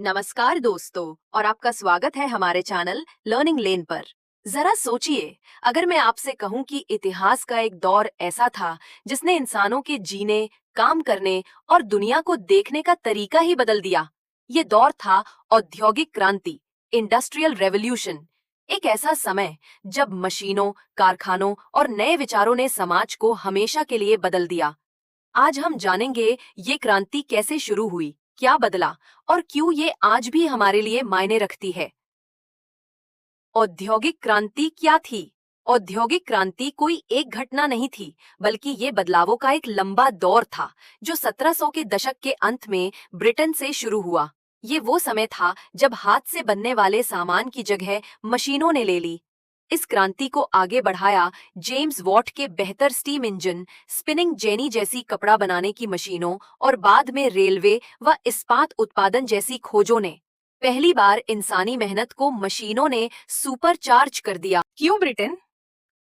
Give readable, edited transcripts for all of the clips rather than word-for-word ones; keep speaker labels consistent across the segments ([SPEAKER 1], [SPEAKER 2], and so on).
[SPEAKER 1] नमस्कार दोस्तों, और आपका स्वागत है हमारे चैनल लर्निंग लेन पर। जरा सोचिए, अगर मैं आपसे कहूं कि इतिहास का एक दौर ऐसा था जिसने इंसानों के जीने, काम करने और दुनिया को देखने का तरीका ही बदल दिया। ये दौर था औद्योगिक क्रांति, इंडस्ट्रियल रेवोल्यूशन। एक ऐसा समय जब मशीनों, कारखानों और नए विचारों ने समाज को हमेशा के लिए बदल दिया। आज हम जानेंगे ये क्रांति कैसे शुरू हुई, क्या बदला और क्यों ये आज भी हमारे लिए मायने रखती है। औद्योगिक क्रांति क्या थी? औद्योगिक क्रांति कोई एक घटना नहीं थी, बल्कि ये बदलावों का एक लंबा दौर था जो 1700 के दशक के अंत में ब्रिटेन से शुरू हुआ। ये वो समय था जब हाथ से बनने वाले सामान की जगह मशीनों ने ले ली। इस क्रांति को आगे बढ़ाया जेम्स वॉट के बेहतर स्टीम इंजन, स्पिनिंग जेनी जैसी कपड़ा बनाने की मशीनों और बाद में रेलवे व इस्पात उत्पादन जैसी खोजों ने। पहली बार इंसानी मेहनत को मशीनों ने सुपर चार्ज कर दिया। क्यों ब्रिटेन?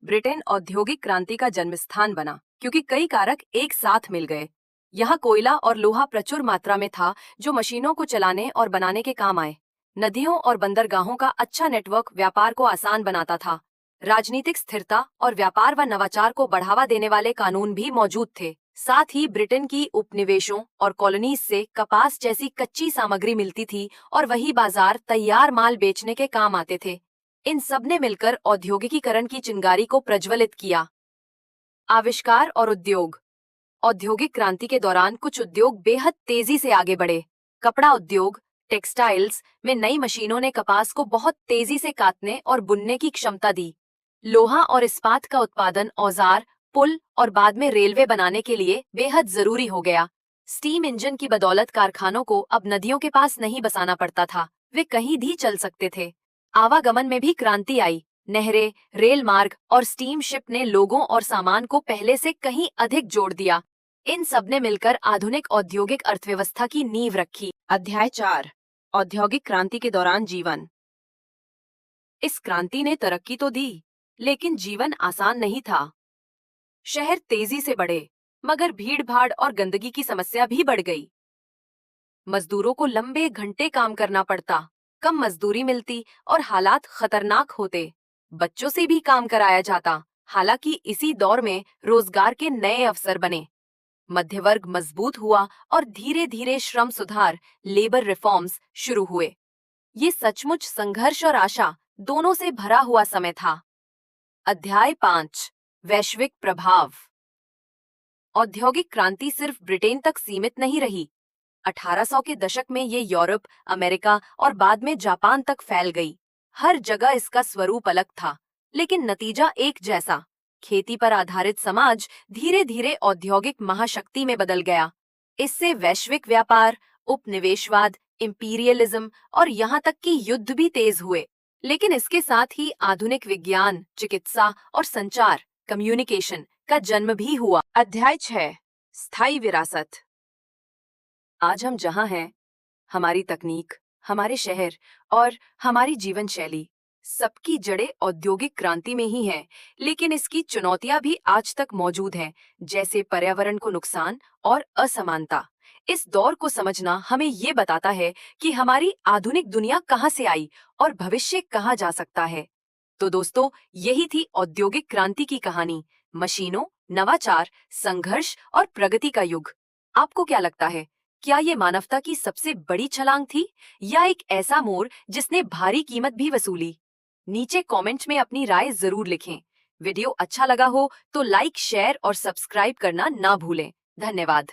[SPEAKER 1] ब्रिटेन औद्योगिक क्रांति का जन्मस्थान बना क्योंकि कई कारक एक साथ मिल गए। यहाँ कोयला और लोहा प्रचुर मात्रा में था जो मशीनों को चलाने और बनाने के काम आए। नदियों और बंदरगाहों का अच्छा नेटवर्क व्यापार को आसान बनाता था। राजनीतिक स्थिरता और व्यापार व नवाचार को बढ़ावा देने वाले कानून भी मौजूद थे। साथ ही ब्रिटेन की उपनिवेशों और कॉलोनीज से कपास जैसी कच्ची सामग्री मिलती थी और वही बाजार तैयार माल बेचने के काम आते थे। इन सब ने मिलकर औद्योगिकीकरण की चिंगारी को प्रज्वलित किया। आविष्कार और उद्योग। औद्योगिक क्रांति के दौरान कुछ उद्योग बेहद तेजी से आगे बढ़े। कपड़ा उद्योग, टेक्सटाइल्स में नई मशीनों ने कपास को बहुत तेजी से काटने और बुनने की क्षमता दी। लोहा और इस्पात का उत्पादन औजार, पुल और बाद में रेलवे बनाने के लिए बेहद जरूरी हो गया। स्टीम इंजन की बदौलत कारखानों को अब नदियों के पास नहीं बसाना पड़ता था, वे कहीं भी चल सकते थे। आवागमन में भी क्रांति आई। नहरें, रेल मार्ग और स्टीम शिप ने लोगों और सामान को पहले से कहीं अधिक जोड़ दिया। इन सब ने मिलकर आधुनिक औद्योगिक अर्थव्यवस्था की नींव रखी। अध्याय 4, औद्योगिक क्रांति के दौरान जीवन। इस क्रांति ने तरक्की तो दी, लेकिन जीवन आसान नहीं था। शहर तेजी से बढ़े, मगर भीड़-भाड़ और गंदगी की समस्या भी बढ़ गई। मजदूरों को लंबे घंटे काम करना पड़ता, कम मजदूरी मिलती और हालात खतरनाक होते। बच्चों से भी काम कराया जाता। हालांकि इसी दौर में रोजगार के नए अवसर बने। मध्यवर्ग मजबूत हुआ और धीरे धीरे श्रम सुधार, लेबर रिफॉर्म्स शुरू हुए। ये सचमुच संघर्ष और आशा दोनों से भरा हुआ समय था। अध्याय 5, वैश्विक प्रभाव। औद्योगिक क्रांति सिर्फ ब्रिटेन तक सीमित नहीं रही। 1800 के दशक में ये यूरोप, अमेरिका और बाद में जापान तक फैल गई। हर जगह इसका स्वरूप अलग था, लेकिन नतीजा एक जैसा। खेती पर आधारित समाज धीरे धीरे औद्योगिक महाशक्ति में बदल गया। इससे वैश्विक व्यापार, उपनिवेशवाद, इंपीरियलिज्म और यहाँ तक कि युद्ध भी तेज हुए। लेकिन इसके साथ ही आधुनिक विज्ञान, चिकित्सा और संचार, कम्युनिकेशन का जन्म भी हुआ। अध्याय 6, स्थायी विरासत। आज हम जहाँ हैं, हमारी तकनीक, हमारे शहर और हमारी जीवन शैली, सबकी जड़ें औद्योगिक क्रांति में ही हैं। लेकिन इसकी चुनौतियां भी आज तक मौजूद हैं, जैसे पर्यावरण को नुकसान और असमानता। इस दौर को समझना हमें ये बताता है कि हमारी आधुनिक दुनिया कहाँ से आई और भविष्य कहाँ जा सकता है। तो दोस्तों, यही थी औद्योगिक क्रांति की कहानी। मशीनों, नवाचार, संघर्ष और प्रगति का युग। आपको क्या लगता है, क्या ये मानवता की सबसे बड़ी छलांग थी या एक ऐसा मोड़ जिसने भारी कीमत भी वसूली? नीचे कमेंट में अपनी राय जरूर लिखें। वीडियो अच्छा लगा हो तो लाइक, शेयर और सब्सक्राइब करना ना भूलें। धन्यवाद।